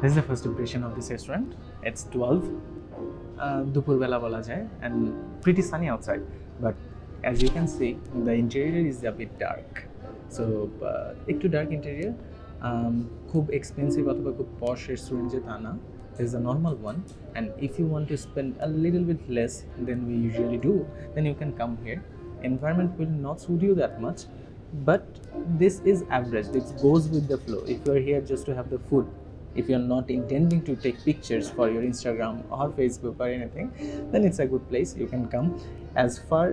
This is the first impression of this restaurant. It's 12. Dupur bela bola jay and pretty sunny outside. But as you can see, the interior is a bit dark. So, একটু dark interior. খুব expensive অথবা খুব posh restaurant যে তা না. This is a normal one, and if you want to spend a little bit less than we usually do, then you can come here. Environment will not suit you that much, but this is average. This goes with the flow. If you are here just to have the food, if you're not intending to take pictures for your Instagram or Facebook or anything, then it's a good place. You can come. As far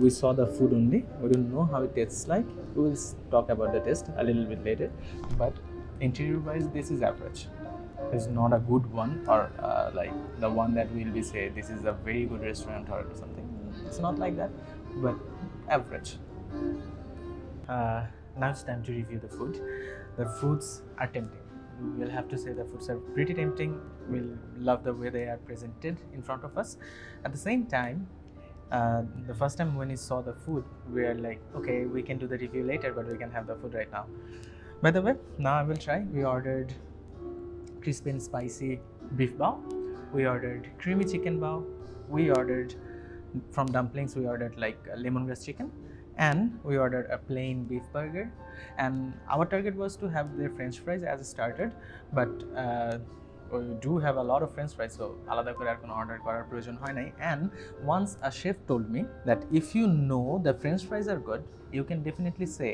we saw the food only, we don't know how it tastes like. We will talk about the taste a little bit later, but interior wise this is average. It's not a good one, or like the one that will be say this is a very good restaurant or something. It's not like that, but average. Now it's time to review the food. The foods are tempting. We'll have to say the foods are pretty tempting. We'll love the way they are presented in front of us. At the same time, the first time when we saw the food, we are like, okay, we can do the review later, but we can have the food right now. By the way, now I will try. We ordered crispy and spicy beef bao. We ordered creamy chicken bao. We ordered from dumplings. We ordered like lemongrass chicken, and we ordered a plain beef burger. And our target was to have their French fries as a starter, but we do have a lot of French fries, so আলাদা করে আর কোনো order করার প্রয়োজন হয় নাই. And once a chef told me that if you know the French fries are good, you can definitely say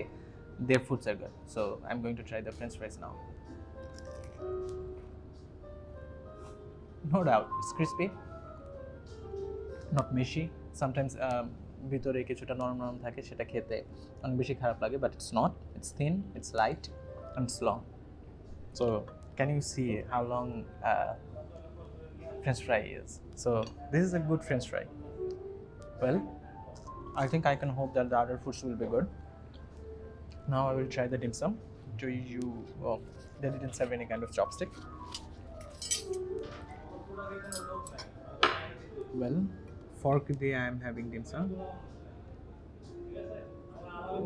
their foods are good. So I'm going to try the French fries now. No doubt, it's crispy, not mushy. Sometimes ভিতরে কিছুটা নরম নরম থাকে, সেটা খেতে অনেক বেশি খারাপ লাগে, but it's not. It's thin, it's light, and it's long. So can you see how long French fry is? So this is a good French fry. Well, I think I can hope that the other foods will be good. Now I will try the dim sum. Well, they didn't serve any kind of chopstick. Well, fork দিয়ে I am having dim sum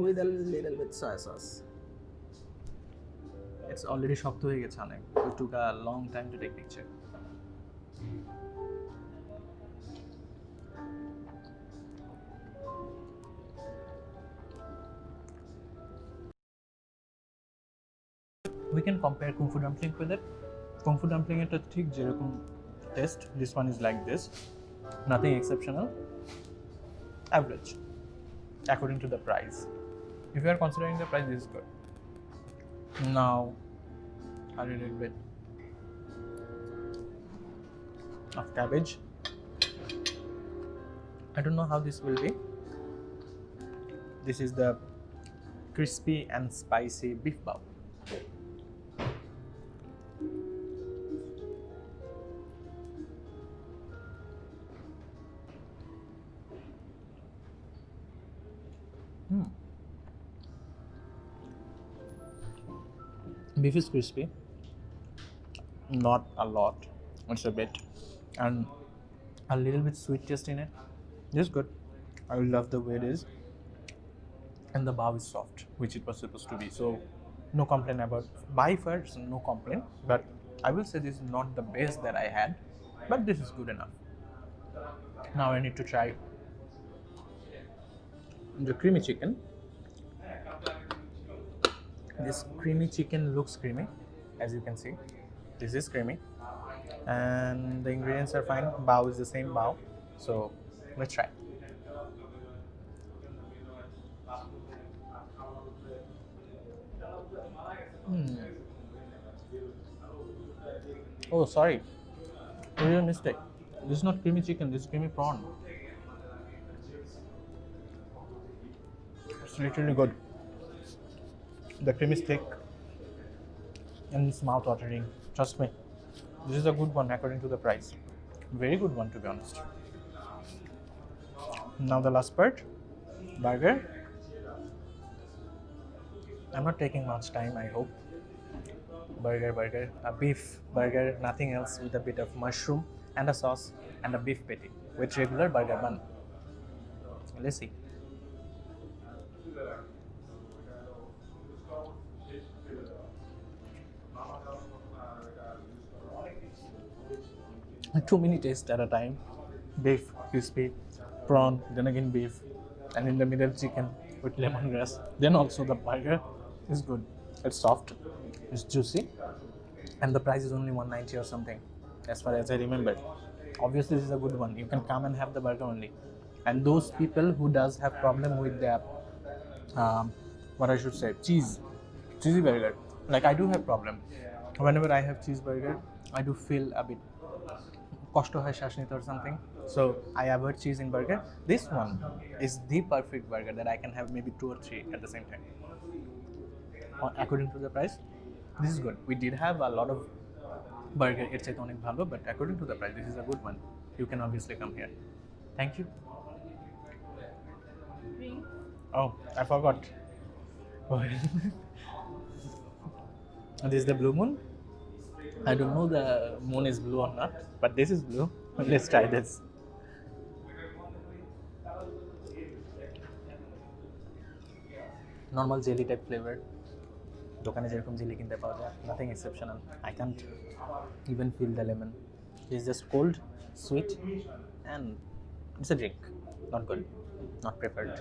with a little bit soy sauce. It's already শক্ত হয়ে গেছে অনেক. It took a long time to take picture. We can compare Kung Fu dumpling with it. Kung Fu dumpling এটা ঠিক যেরকম taste, this one is like this. Nothing exceptional. Average. According to the price. If you are considering the price, this is good. Now, a little bit of cabbage. I don't know how this will be. This is the crispy and spicy beef bao. Beef is crispy, not a lot, it's a bit, and a little bit sweet taste in it. This is good. I love the way it is, and the bao is soft, which it was supposed to be. So no complaint about by far, no complaint. But I will say this is not the best that I had, but this is good enough. Now I need to try the creamy chicken. This creamy chicken looks creamy, as you can see. This is creamy, and the ingredients are fine. Bao is the same bao, so let's try. Oh, sorry, real mistake. This is not creamy chicken. This is creamy prawn. It's literally good. The cream is thick and it's mouth-watering. Trust me, this is a good one according to the price. Very good one, to be honest. Now the last part, burger. I'm not taking much time, I hope. Burger, a beef burger, nothing else, with a bit of mushroom and a sauce and a beef patty with regular burger bun. Let's see. too many tastes at a time. Beef, crispy, prawn, then again beef, and in the middle chicken with lemongrass. Then also the burger is good. It's soft, it's juicy, and the price is only 190 or something, as far as I remember. Obviously, this is a good one. You can come and have the burger only. And those people who does have problem with the what I should say, cheesy burger. Like I do have problem. Whenever I have cheeseburger, I do feel a bit কষ্ট হয় শ্বাস নিতে or something. So I avoid cheese in burger. This one is the perfect burger that I can have maybe 2 or 3 at the same time. According to the price, this is good. We did have a lot of burger এর চাইতে অনেক ভালো, but according to the price, this is a good one. You can obviously come here. Thank you. Oh, I forgot. This is the blue moon. I don't know the moon is blue or not, but this is blue. Let's try this. Normal jelly type flavor. দোকানে যেরকম jelly কিনতে পাওয়া যায়, nothing exceptional. I can't even feel the lemon. It's just cold, sweet, and it's a drink. Not good, not preferred.